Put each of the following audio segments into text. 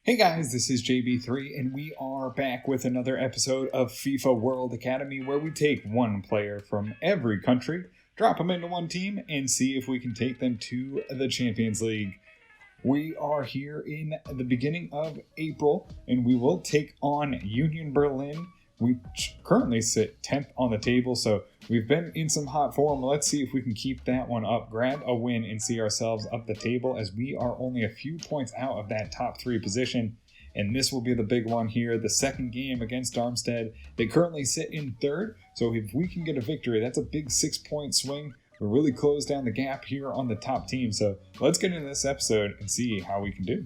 Hey guys, this is JB3 and we are back with another episode of FIFA World Academy where we take one player from every country, drop them into one team, and see if we can take them to the Champions League. We are here in the beginning of April and we will take on Union Berlin. We currently sit 10th on the table, so we've been in some hot form. Let's see if we can keep that one up, grab a win, and see ourselves up the table as we are only a few points out of that top 3 position. And this will be the big one here, the second game against Darmstadt. They currently sit in 3rd, so if we can get a victory, that's a big 6-point swing. We'll really close down the gap here on the top team. So let's get into this episode and see how we can do.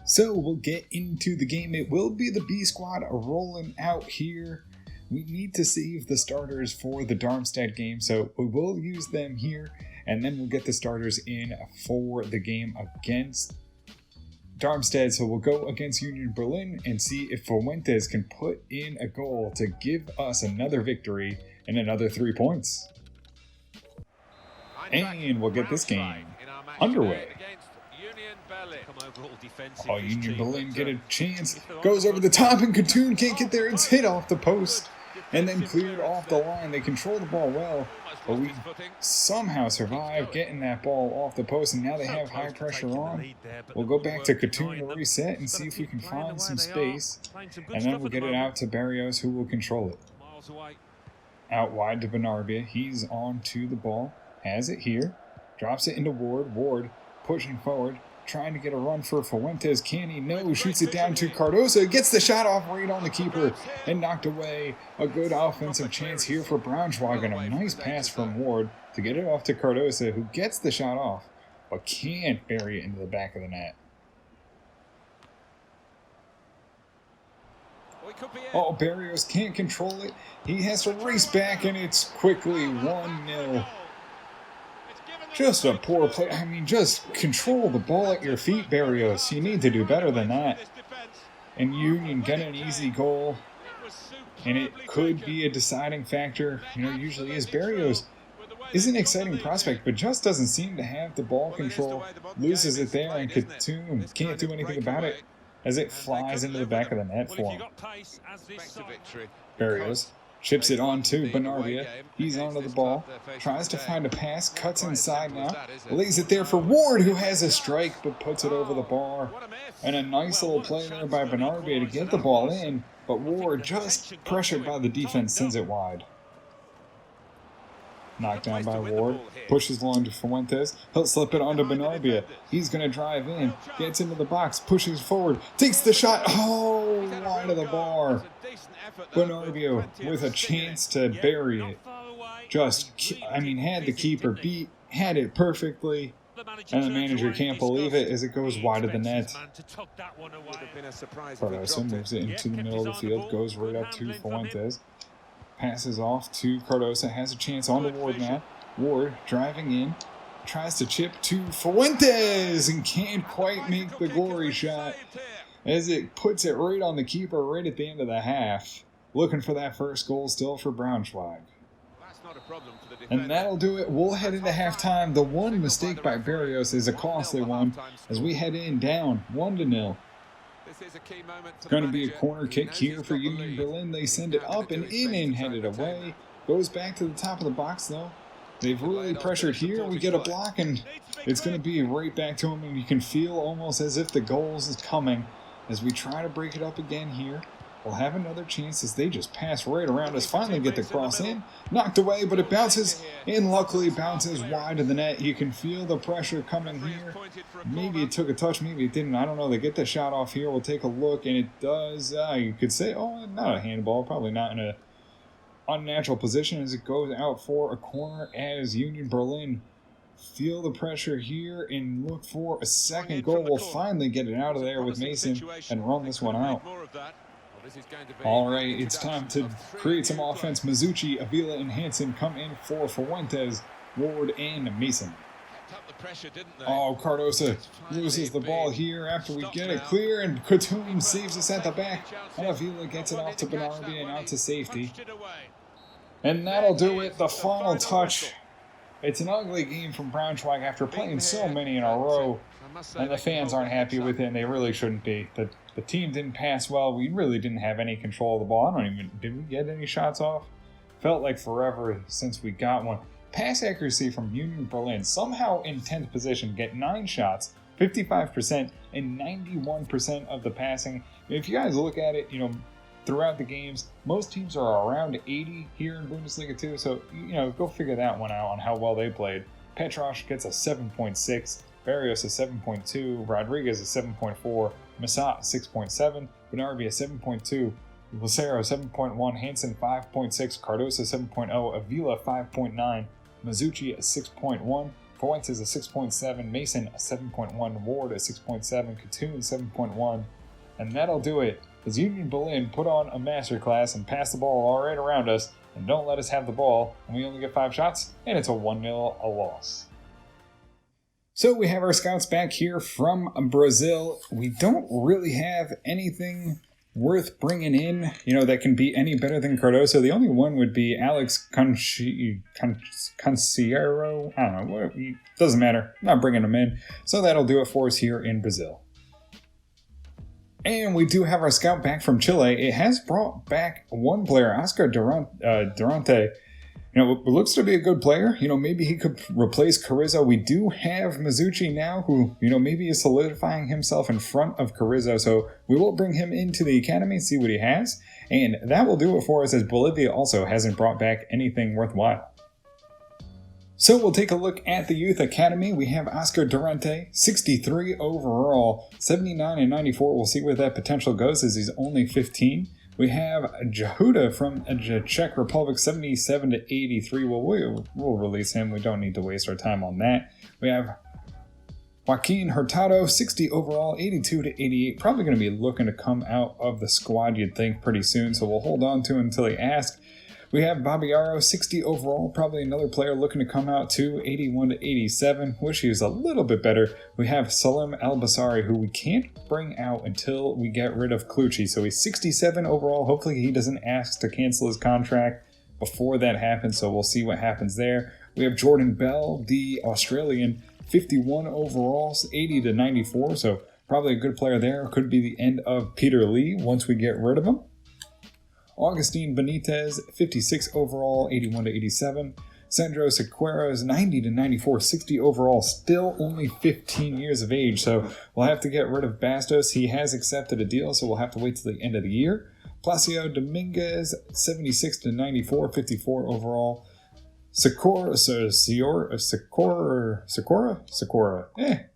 So we'll get into the game. It will be the B squad rolling out here. We need to save the starters for the Darmstadt game, so we will use them here, and then we'll get the starters in for the game against Darmstadt. So we'll go against Union Berlin and see if Fuentes can put in a goal to give us another victory and another 3 points. And we'll get this game underway. Oh, Union Berlin get a chance. Goes over the top and Katoon can't get there. It's hit off the post and then cleared off the line. They control the ball well, but we somehow survive getting that ball off the post, and now they have high pressure on. We'll go back to Katoon to reset and see if we can find some space, and then we'll get it out to Barrios, who will control it. Out wide to Benarbia. He's on to the ball. Has it here. Drops it into Ward. Ward pushing forward. Trying to get a run for Fuentes. Can he? No. Shoots it down to Cardoso. Gets the shot off right on the keeper and knocked away. A good offensive chance here for Braunschweig, and a nice pass from Ward to get it off to Cardoso, who gets the shot off but can't bury it into the back of the net. Oh, Barrios can't control it. He has to race back, and it's quickly 1-0. Just a poor play. I mean, just control the ball at your feet, Barrios. You need to do better than that. And Union get an easy goal, and it could be a deciding factor. You know, usually is. Barrios is an exciting prospect, but just doesn't seem to have the ball control. Loses it there, and Katoon can't do anything about it as it flies into the back of the net for him. Barrios chips it on to Benarbia. He's onto the ball. Tries to find a pass. Cuts inside now. Lays it there for Ward, who has a strike but puts it over the bar. And a nice little play there by Benarbia to get the ball in. But Ward, just pressured by the defense, sends it wide. Knocked down by Ward. Pushes long to Fuentes. He'll slip it onto Benarbia. He's going to drive in. Gets into the box. Pushes forward. Takes the shot. Oh, wide of the bar. Benarbia with a chance to bury it. Had the keeper beat. Had it perfectly. And the manager can't believe it as it goes wide of the net. Cardoso moves it into the middle of the field. Goes right up to Fuentes. Passes off to Cardoso, has a chance on the Ward now. Ward driving in, tries to chip to Fuentes and can't quite make the glory shot as it puts it right on the keeper right at the end of the half. Looking for that first goal still for Braunschweig. And that'll do it. We'll head into halftime. The one mistake by Barrios is a costly one as we head in down 1-0. It's going to be a corner kick here for Union Berlin. They send it up and in and head it away. Goes back to the top of the box, though. They've really pressured here. We get a block, and it's going to be right back to them. And you can feel almost as if the goals is coming as we try to break it up again here. We'll have another chance as they just pass right around us. Finally get the cross in. Knocked away, but it bounces, and luckily bounces wide of the net. You can feel the pressure coming here. Maybe it took a touch, maybe it didn't. I don't know. They get the shot off here. We'll take a look, and it does. You could say, oh, not a handball. Probably not in a unnatural position as it goes out for a corner as Union Berlin feel the pressure here and look for a second goal. We'll finally get it out of there with Mason and run this one out. All right, it's time to create some offense. Mizuchi, Avila, and Hansen come in for Fuentes, Ward, and Mason. Oh, Cardoso loses the ball here after we get it clear, and Katoon saves us at the back. And Avila gets it off to Benarbia and out to safety. And that'll do it. The final touch It's an ugly game from Braunschweig after playing so many in a row, and the fans aren't happy with it, and they really shouldn't be. The team didn't pass well. We really didn't have any control of the ball. Did we get any shots off? Felt like forever since we got one. Pass accuracy from Union Berlin, somehow in 10th position, get 9 shots, 55%, and 91% of the passing. If you guys look at it, throughout the games, most teams are around 80 here in Bundesliga 2, so, go figure that one out on how well they played. Petrosh gets a 7.6, Barrios a 7.2, Rodriguez a 7.4, Massat 6.7, Benarvi a 7.2, Lucero 7.1, Hansen 5.6, Cardosa 7.0, Avila 5.9, Mazzucci a 6.1, Fuentes a 6.7, Mason a 7.1, Ward a 6.7, Katoon 7.1, and that'll do it, as Union Berlin put on a masterclass and passed the ball all right around us and don't let us have the ball, and we only get 5 shots, and it's a 1-0 loss. So we have our scouts back here from Brazil. We don't really have anything worth bringing in, that can be any better than Cardoso. The only one would be Alex Concierro. I don't know. Doesn't matter. I'm not bringing him in. So that'll do it for us here in Brazil. And we do have our scout back from Chile. It has brought back one player, Oscar Durante. It looks to be a good player. Maybe he could replace Carrizo. We do have Mazzucci now, who, maybe is solidifying himself in front of Carrizo. So we will bring him into the academy, see what he has. And that will do it for us, as Bolivia also hasn't brought back anything worthwhile. So we'll take a look at the youth academy. We have Oscar Durante, 63 overall, 79 and 94. We'll see where that potential goes, as he's only 15. We have Jahuda from the Czech Republic, 77 to 83. Well, we'll release him. We don't need to waste our time on that. We have Joaquin Hurtado, 60 overall, 82 to 88. Probably going to be looking to come out of the squad, you'd think, pretty soon. So we'll hold on to him until he asks. We have Babiaro, 60 overall, probably another player looking to come out too, 81 to 87. Wish he was a little bit better. We have Salim Al-Basari, who we can't bring out until we get rid of Clucci. So he's 67 overall. Hopefully he doesn't ask to cancel his contract before that happens, so we'll see what happens there. We have Jordan Bell, the Australian, 51 overall, 80 to 94. So probably a good player there. Could be the end of Peter Lee once we get rid of him. Augustine Benitez, 56 overall, 81 to 87. Sandro Sequeiros, 90 to 94, 60 overall, still only 15 years of age. So we'll have to get rid of Bastos. He has accepted a deal, so we'll have to wait till the end of the year. Placio Dominguez, 76 to 94, 54 overall. Sakura.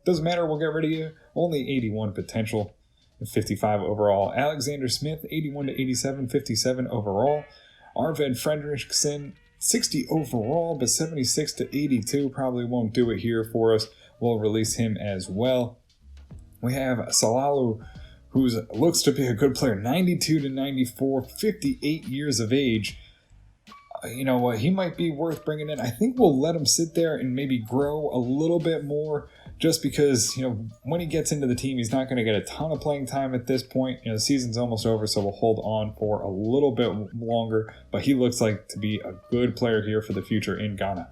Doesn't matter. We'll get rid of you. Only 81 potential. 55 overall. Alexander Smith, 81 to 87, 57 overall. Arvid Fredriksson, 60 overall, but 76 to 82. Probably won't do it here for us. We'll release him as well. We have Salalu, who looks to be a good player, 92 to 94, 58 years of age. He might be worth bringing in. I think we'll let him sit there and maybe grow a little bit more, just because, when he gets into the team, he's not going to get a ton of playing time at this point. The season's almost over, so we'll hold on for a little bit longer. But he looks like to be a good player here for the future in Ghana.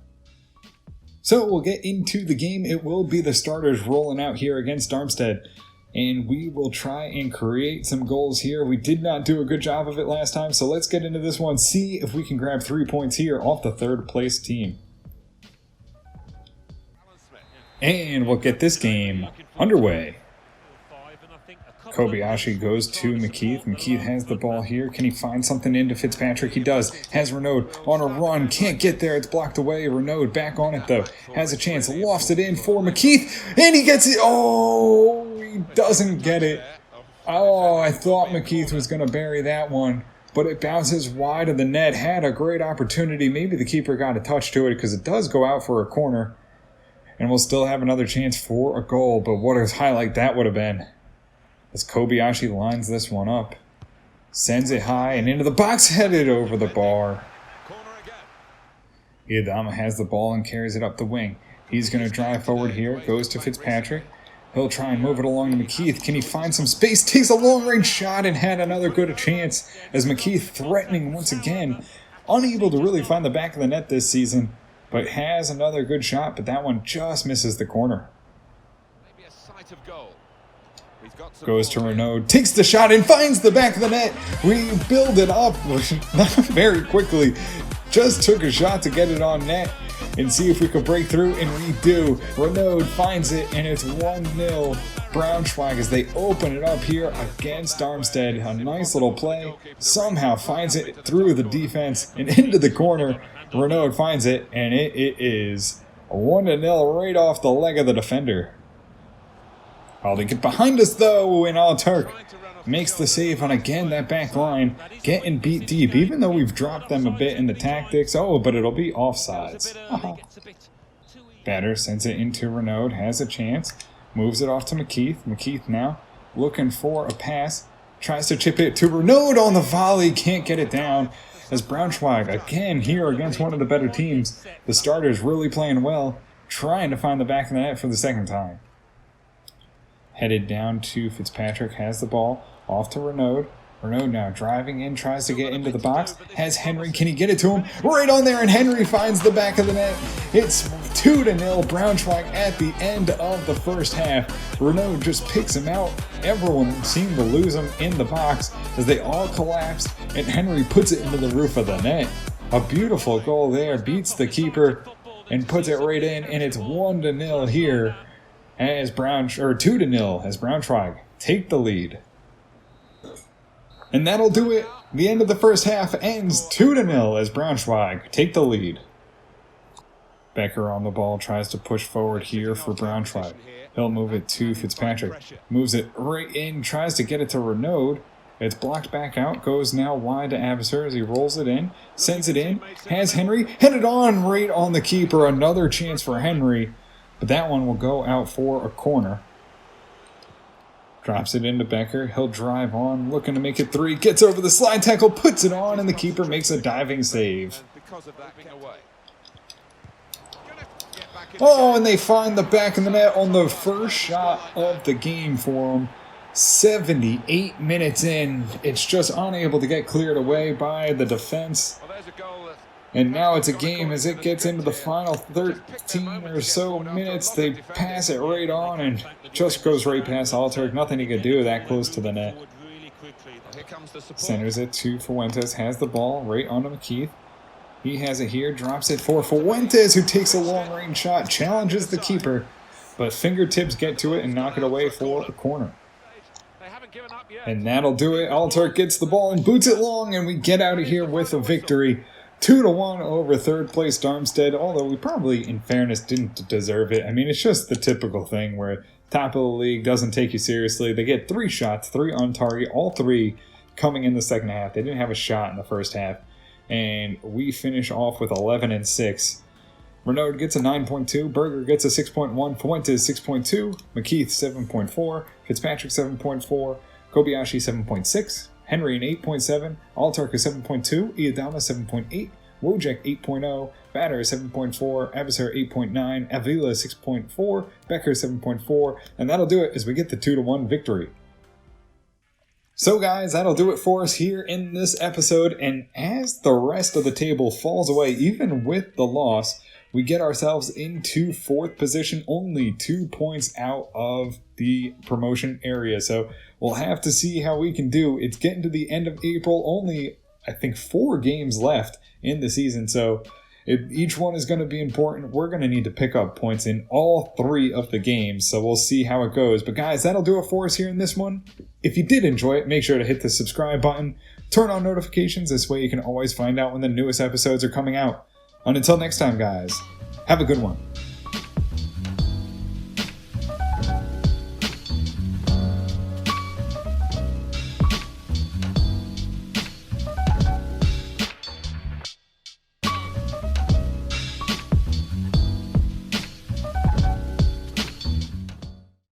So we'll get into the game. It will be the starters rolling out here against Darmstadt. And we will try and create some goals here. We did not do a good job of it last time, so let's get into this one. See if we can grab 3 points here off the third place team. And we'll get this game underway. Kobayashi goes to McKeith. McKeith has the ball here. Can he find something into Fitzpatrick? He does. Has Renaud on a run. Can't get there. It's blocked away. Renaud back on it, though. Has a chance. Lofts it in for McKeith. And he gets it. Oh, he doesn't get it. Oh, I thought McKeith was going to bury that one. But it bounces wide of the net. Had a great opportunity. Maybe the keeper got a touch to it because it does go out for a corner. And we'll still have another chance for a goal. But what a highlight that would have been. As Kobayashi lines this one up. Sends it high and into the box, headed over the bar. Iadama has the ball and carries it up the wing. He's going to drive forward here. Goes to Fitzpatrick. He'll try and move it along to McKeith. Can he find some space? Takes a long-range shot and had another good chance. As McKeith threatening once again. Unable to really find the back of the net this season. but has another good shot, but that one just misses the corner. Maybe a sight of goal. Goes to Renaud, takes the shot and finds the back of the net. We build it up very quickly. Just took a shot to get it on net and see if we could break through, and we do. Renaud finds it, and it's 1-0 Braunschweig as they open it up here against Darmstadt. A nice little play. Somehow finds it through the defense and into the corner. Renaud finds it, and it is 1-0 right off the leg of the defender. Oh, they get behind us though, and Al-Turk makes the save on again that back line, getting beat deep, even though we've dropped them a bit in the tactics. Oh, but it'll be offsides. Batter sends it into Renaud, has a chance, moves it off to McKeith. McKeith now looking for a pass, tries to chip it to Renaud on the volley, can't get it down. As Braunschweig, again here against one of the better teams, the starters really playing well, trying to find the back of the net for the second time. Headed down to Fitzpatrick, has the ball, off to Renaud. Renaud now driving in, tries to get into the box, has Henry, can he get it to him? Right on there, and Henry finds the back of the net. It's 2-0 Braunschweig at the end of the first half. Renaud just picks him out. Everyone seemed to lose him in the box as they all collapsed, and Henry puts it into the roof of the net. A beautiful goal there, beats the keeper and puts it right in, and it's 1-0 here. As 2-0 as Braunschweig take the lead. And that'll do it. The end of the first half ends 2-0 as Braunschweig take the lead. Becker on the ball, tries to push forward here for Braunschweig. He'll move it to Fitzpatrick. Moves it right in, tries to get it to Renaud. It's blocked back out, goes now wide to Abasser as he rolls it in, sends it in, has Henry, headed on right on the keeper. Another chance for Henry. But that one will go out for a corner. Drops it into Becker. He'll drive on, looking to make it 3. Gets over the slide tackle, puts it on, and the keeper makes a diving save. Oh, and they find the back of the net on the first shot of the game for them. 78 minutes in. It's just unable to get cleared away by the defense. And now it's a game as it gets into the final 13 or so minutes. They pass it right on and just goes right past Al-Turk. Nothing he could do that close to the net. Centers it to Fuentes. Has the ball right onto McKeith. He has it here. Drops it for Fuentes, who takes a long-range shot. Challenges the keeper. But fingertips get to it and knock it away for a corner. And that'll do it. Al-Turk gets the ball and boots it long. And we get out of here with a victory. 2-1 over third place Darmstadt, although we probably, in fairness, didn't deserve it. I mean, it's just the typical thing where top of the league doesn't take you seriously. They get 3 shots, 3 on target, all 3 coming in the second half. They didn't have a shot in the first half. And we finish off with 11-6. Renaud gets a 9.2, Berger gets a 6.1, Fuentes 6.2, McKeith 7.4, Fitzpatrick 7.4, Kobayashi 7.6, Henry an 8.7, Al-Turk a 7.2, Iadama 7.8, Wojek 8.0, Batter 7.4, Abasser 8.9, Avila 6.4, Becker 7.4, and that'll do it as we get the 2-1 victory. So guys, that'll do it for us here in this episode, and as the rest of the table falls away, even with the loss, we get ourselves into 4th position, only 2 points out of the promotion area. So we'll have to see how we can do. It's getting to the end of April, only I think 4 games left in the season. So each one is going to be important. We're going to need to pick up points in all 3 of the games. So we'll see how it goes. But guys, that'll do it for us here in this one. If you did enjoy it, make sure to hit the subscribe button. Turn on notifications. This way you can always find out when the newest episodes are coming out. And until next time, guys, have a good one.